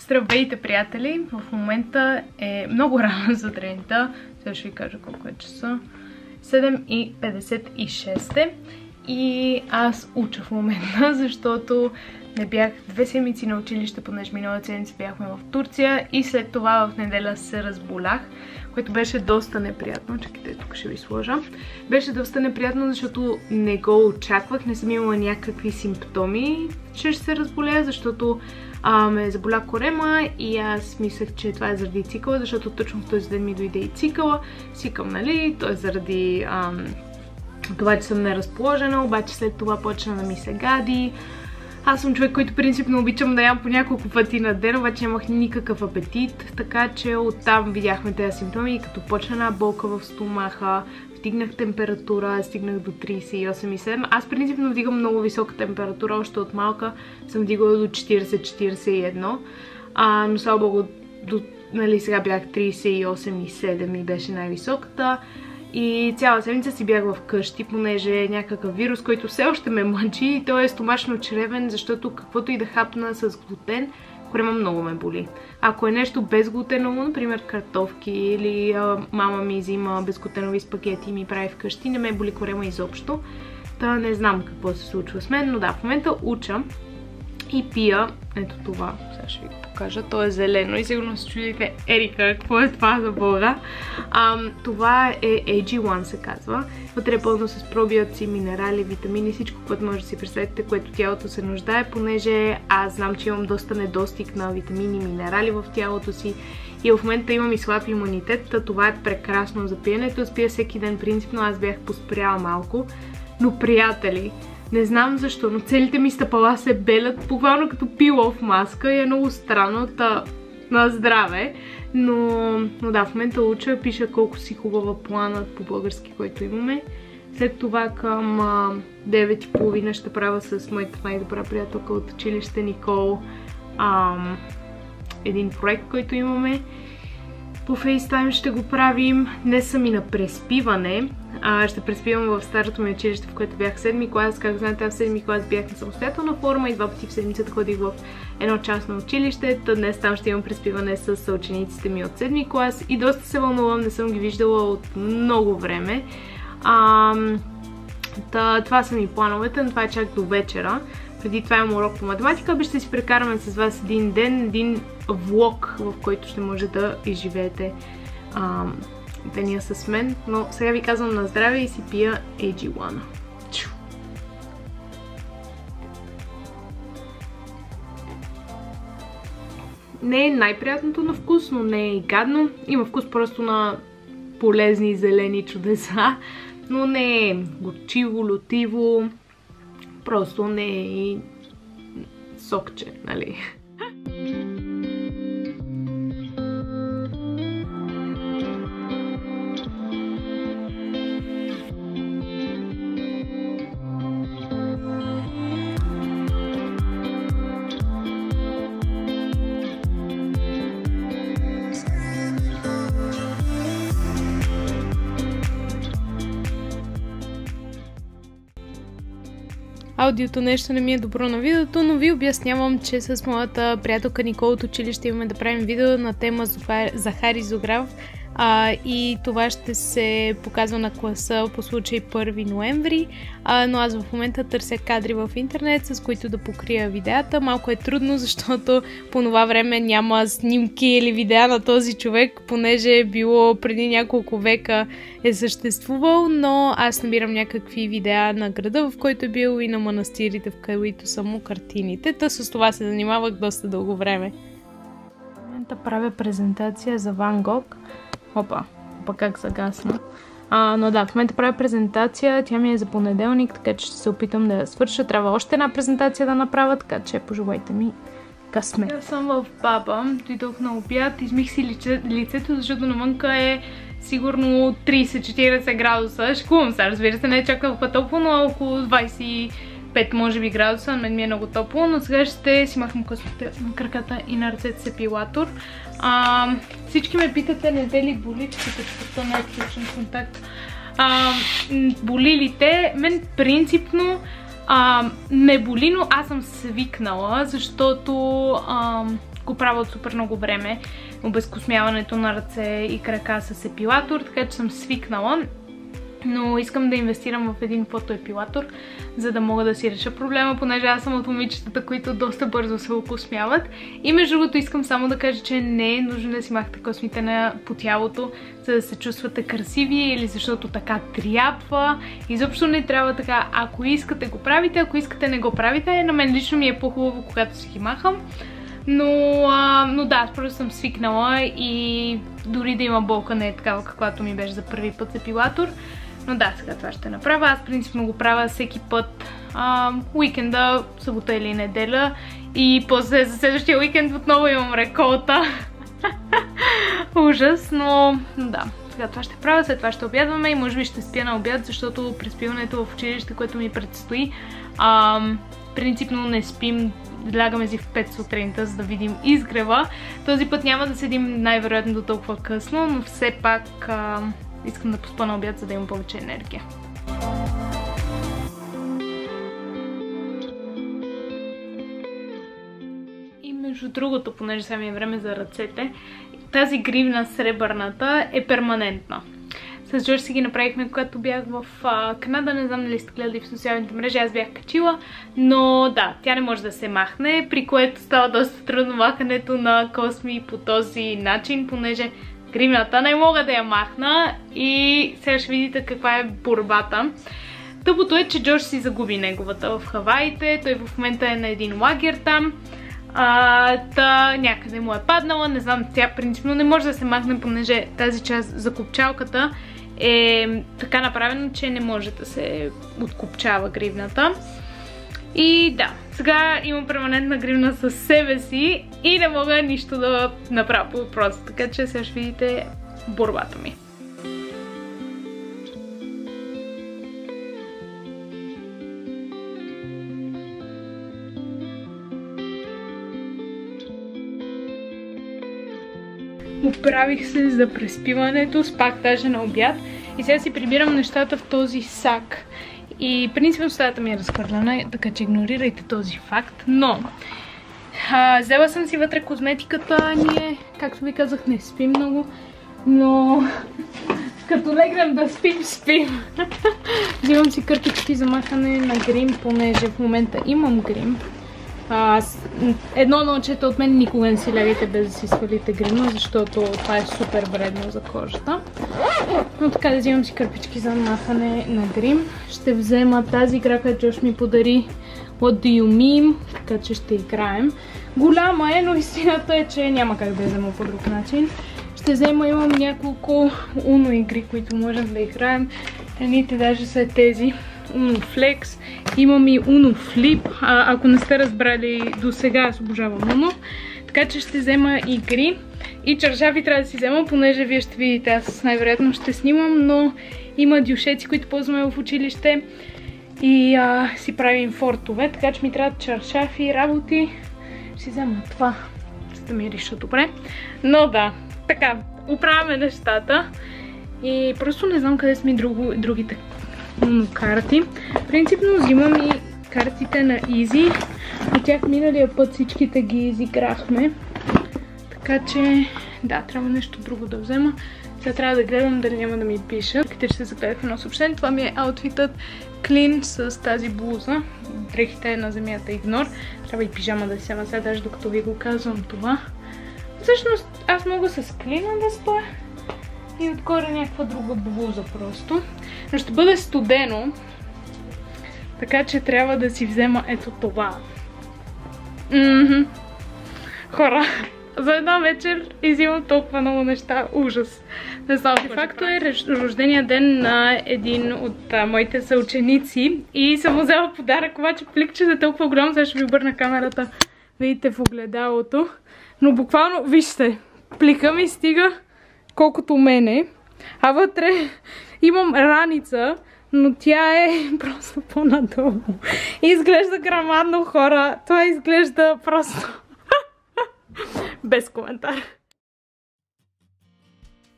Здравейте, приятели! В момента е много рано сутринта. Сега ще ви кажа колко е часа. 7:56 и аз уча в момента, защото не бях 2 седмици на училище, понеже миналата седмица бяхме в Турция и след това в неделя се разболях, което беше доста неприятно. Чакайте, тук ще ви сложа. Беше доста неприятно, защото не го очаквах, не съм имала някакви симптоми, че ще се разболя, защото ме заболя корема и аз мислех, че това е заради цикъла, защото точно в този ден ми дойде и цикъла. Сикам, нали? То е заради това, че съм неразположена, обаче след това почна да ми се гади. Аз съм човек, който принципно обичам да ям по няколко пъти на ден, обаче нямах никакъв апетит, така че оттам видяхме тези симптоми и като почна една болка в стомаха, вдигнах температура, стигнах до 38,7. Аз принципно вдигам много висока температура, още от малка съм вдигала до 40-41, но слава богу, нали, сега бях 38,7 и беше най-високата. И цяла седмица си бях вкъщи, понеже е някакъв вирус, който все още ме мъчи и той е стомашно-чревен, защото каквото и да хапна с глутен, корема много ме боли. Ако е нещо безглутеново, например картофки или мама ми взима безглутенови спагети и ми прави вкъщи, не ме боли корема изобщо. Та не знам какво се случва с мен, но да, в момента уча и пия, ето това, сега ще ви покажа, то е зелено и сигурно се чудите, Ерика, какво е това за бога? Това е AG1 се казва, вътре е пълно с пробиоци, минерали, витамини, всичко, което може да си представите, което тялото се нуждае, понеже аз знам, че имам доста недостиг на витамини и минерали в тялото си и в момента имам и слаб имунитет, това е прекрасно за пиенето, спия всеки ден принципно, аз бях поспряла малко, но приятели, не знам защо, но целите ми стъпала се белят, буквално като пилов маска и е много странно, на здраве. Но да, в момента уча, пиша колко си хубава планът по български, който имаме. След това към 9:30 ще правя с моята най-добра приятелка от училище Никол един проект, който имаме. По FaceTime ще го правим. Днес съм и на преспиване. Ще преспивам в старото ми училище, в което бях в 7-ми клас. Как знаете, аз в 7-ми клас бях на самостоятелна форма и 2 пъти в седмицата ходих в едно частно училище. Днес там ще имам преспиване с учениците ми от 7-ми клас и доста се вълнувам, не съм ги виждала от много време. Това са ми плановете, но това е чак до вечера. Преди това имам урок по математика, ще си прекараме с вас един ден, един влог, в който ще може да изживеете деня с мен. Но сега ви казвам на здраве и си пия AG1. Не е най-приятното на вкус, но не е и гадно. Има вкус просто на полезни зелени чудеса, но не е горчиво, лютиво. Просто не е и сокче, нали? Аудиото нещо не ми е добро на видеото, но ви обяснявам, че с моята приятелка Никол от училище имаме да правим видео на тема Захари Зограф и това ще се показва на класа по случай 1 ноември, но аз в момента търся кадри в интернет, с които да покрия видеята. Малко е трудно, защото по това време няма снимки или видеа на този човек, понеже било преди няколко века е съществувал, но аз набирам някакви видеа на града, в който е бил и на манастирите, в които са му картините. Та с това се занимавах доста дълго време. В момента правя презентация за Ван Гог. Опа как загасна. Но да, в момента правя презентация, тя ми е за понеделник, така че ще се опитам да я свърша. Трябва още една презентация да направя, така че пожелайте ми късмет. Аз съм в Баба, дойдох на обяд, измих си лицето, защото навънка е сигурно 30-40 градуса. Шкувам се, разбира се, не е чак толкова топло, но около 25 може би градуса, на мен ми е много топло, но сега ще си махам космите на краката и на ръцете с епилатор. Всички ме питате, не те ли боли, че като не е включен контакт. Боли ли те? Мен принципно ме боли, но аз съм свикнала, защото го правя от супер много време. Обезкосмяването на ръце и крака с епилатор, така че съм свикнала. Но искам да инвестирам в един фотоепилатор, за да мога да си реша проблема, понеже аз съм от момичетата, които доста бързо се окосмяват. И между другото искам само да кажа, че не е нужно да си махате космите по тялото, за да се чувствате красиви или защото така трябва. Изобщо не трябва така. Ако искате го правите, ако искате не го правите. На мен лично ми е по-хубаво, когато си ги махам. Но да, аз просто съм свикнала и дори да има болка не е такава, каквато ми беше за първи път с епилатор. Но да, сега това ще направя. Аз принципно го правя всеки път уикенда, събота или неделя. И после за следващия уикенд отново имам реколта. Ужас, но да. Сега това ще правя, след това ще обядваме и може би ще спя на обяд, защото преспиването в училище, което ми предстои, принципно не спим. Лягаме си в 5 сутринта, за да видим изгрева. Този път няма да седим най-вероятно до толкова късно, но все пак искам да поспа на обяд, за да имам повече енергия. И между другото, понеже сега ми е време за ръцете, тази гривна сребърната е перманентна. С Джордж си ги направихме, когато бях в Канада. Не знам дали сте гледали в социалните мрежи, аз бях качила. Но да, тя не може да се махне, при което става доста трудно махането на косми по този начин, понеже гривната не мога да я махна. И сега ще видите каква е борбата. Тъпото е, че Джордж си загуби неговата в Хаваите. Той в момента е на един лагер там. Някъде му е паднала, не знам, тя принципно не може да се махне, понеже тази част за копчалката е така направена, че не може да се откопчава гривната. И да, сега имам перманентна гривна със себе си и не мога нищо да направя по въпроса, така че сега ще видите борбата ми. Оправих се за преспиването, спах даже на обяд и сега си прибирам нещата в този сак. И принципно стаята ми е разхвърлена, така че игнорирайте този факт. Но взела съм си вътре козметиката. Ние, както ви казах, не спим много, но като легнем да спим. Взимам си кърпички за махане на грим, понеже в момента имам грим. Едно научете от мен: никога не си лягайте без да си свалите грима, защото това е супер вредно за кожата. Но така, да взимам си кърпички за махане на грим. Ще взема тази игра, която Джош ми подари, What Do You Meme, така че ще играем. Голяма е, но истината е, че няма как да я взема по друг начин. Ще взема, имам няколко Uno игри, които можем да играем. Едните даже са тези. Uno Flex, имам и Uno Flip, ако не сте разбрали до сега, аз обожавам Uno. Така че ще взема игри и чаршафи трябва да си взема, понеже вие ще видите, аз най-вероятно ще снимам, но има дюшеци, които ползваме в училище и си правим фортове, така че ми трябват чаршафи, работи. Ще си взема това, за да ми реша добре. Но да, така, оправяме нещата и просто не знам къде са ми другите карти. Принципно взимам и картите на Изи. От тях миналия път всичките ги изиграхме. Така че да, трябва нещо друго да взема. Сега трябва да гледам дали няма да ми пиша. Те ще се загледах едно съобщение. Това ми е аутфитът клин с тази блуза. Дрехите на земята игнор. Трябва и пижама да си взема сега, даже докато ви го казвам това. Всъщност аз мога с клина да стоя и отгоре някаква друга блуза просто. Но ще бъде студено, така че трябва да си взема ето това. Хора, за една вечер изимам толкова много неща. Ужас. Не знам. De facto е рождения ден на един от моите съученици и съм му взела подарък, обаче пликчето е толкова голямо, сега ще ви обърна камерата, видите в огледалото. Но буквално, вижте, плика ми стига колкото мене, а вътре имам раница, но тя е просто по-надолу. Изглежда грамадно, хора. Това изглежда просто без коментар.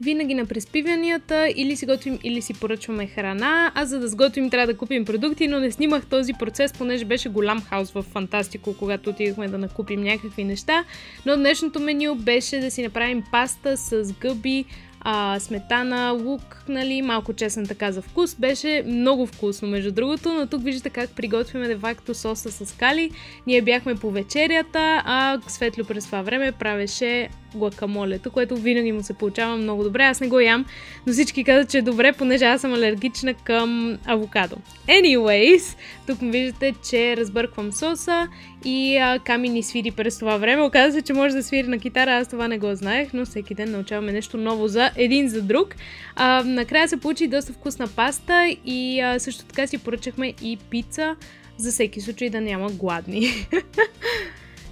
Винаги на преспиванията или си готвим, или си поръчваме храна, а за да сготвим трябва да купим продукти, но не снимах този процес, понеже беше голям хаос в Фантастико, когато отидохме да накупим някакви неща, но днешното меню беше да си направим паста с гъби, сметана, лук, нали, малко чесън така за вкус. Беше много вкусно, между другото, но тук виждате как приготвяме де-факто соса с кали. Ние бяхме по вечерята, а Светло през това време правеше гуакамолето, което винаги му се получава много добре. Аз не го ям, но всички казват, че е добре, понеже аз съм алергична към авокадо. Anyways, тук виждате, че разбърквам соса и Ками ни свири през това време. Оказва се, че може да свири на китара, аз това не го знаех, но всеки ден научаваме нещо ново за един за друг. Накрая се получи доста вкусна паста и също така си поръчахме и пица, за всеки случай да няма гладни.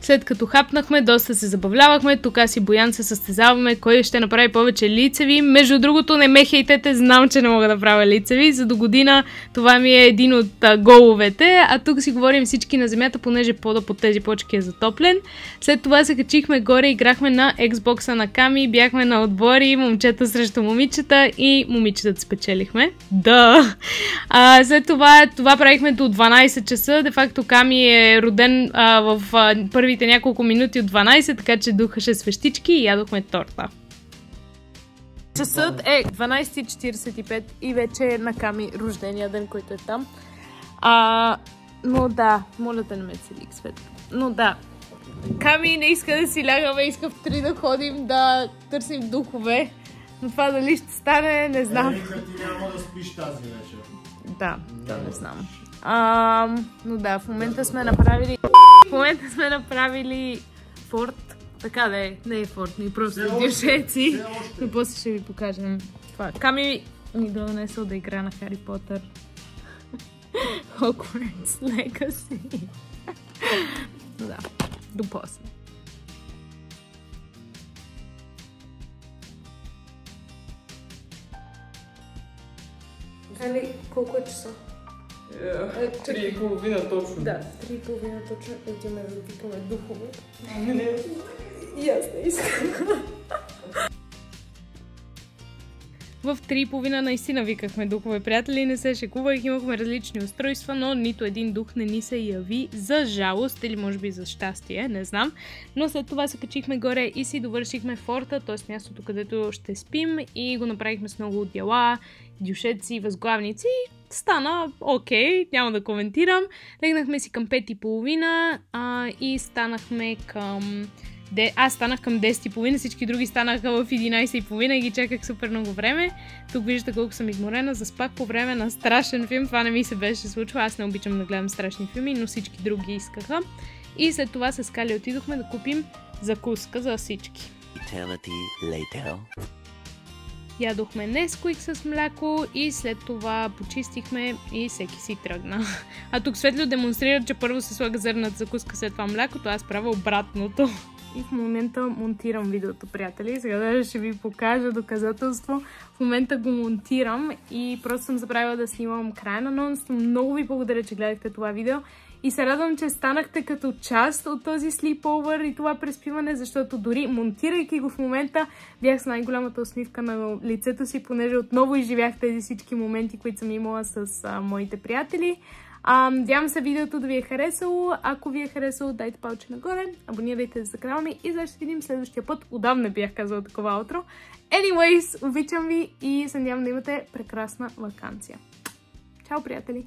След като хапнахме, доста се забавлявахме, тук аз и Боян се състезаваме кой ще направи повече лицеви. Между другото, не ме хейтете, знам, че не мога да правя лицеви. За до година това ми е един от головете, а тук си говорим всички на земята, понеже пода под тези почки е затоплен. След това се качихме горе, играхме на Xbox-а на Ками, бяхме на отбори, момчета срещу момичета и момичетата спечелихме. Да! След това правихме до 12 часа, де факто Ками е роден в първите няколко минути от 12, така че духаше свещички и ядохме торта. Часът е 12:45 и вече е на Ками рождения ден, който е там. Но да, моля да не ме цели Светло. Но да, Ками не иска да си лягаме, иска в 3 да ходим да търсим духове. Но това дали ще стане, не знам. Ти няма да спиш тази вечер. Да, не знам. Но да, в момента сме направили форт. Така да е, не е форт, ни просто дюшеци. Но после ще ви покажем това. Ками ни донесъл да игра на Хари Потър. Hogwarts Legacy. Да, до после. Али, колко е часа? 3:30 точно. Да, 3:30 точно. Идеме да викаме духове. И аз не искам. В 3:30 наистина викахме духове, приятели, не се шекувах, имахме различни устройства, но нито един дух не ни се яви, за жалост или може би за щастие, не знам. Но след това се качихме горе и си довършихме форта, т.е. мястото, където ще спим, и го направихме с много дела, дюшеци, възглавници. Стана окей, няма да коментирам. Легнахме си към 5:30 и станахме към... Аз станах към 10:30, всички други станаха в 11:30 и ги чаках супер много време. Тук виждате колко съм изморена, заспах по време на страшен филм, това не ми се беше случило, аз не обичам да гледам страшни филми, но всички други искаха. И след това с Кали отидохме да купим закуска за всички. Ядохме Несквик с мляко и след това почистихме и всеки си тръгна. А тук Светло демонстрира, че първо се слага зърната закуска, след това млякото, аз правя обратното. И в момента монтирам видеото, приятели. Сега даже ще ви покажа доказателство. В момента го монтирам и просто съм забравила да снимам края на анонса. Много ви благодаря, че гледахте това видео. И се радвам, че станахте като част от този sleepover и това преспиване, защото дори монтирайки го в момента, бях с най-голямата усмивка на лицето си, понеже отново изживях тези всички моменти, които съм имала с моите приятели. Надявам се видеото да ви е харесало. Ако ви е харесало, дайте палче нагоре, абонирайте за канала ми и ще се видим следващия път. Отдавна бях казала такова аутро. Anyways, обичам ви и се надявам да имате прекрасна ваканция. Чао, приятели!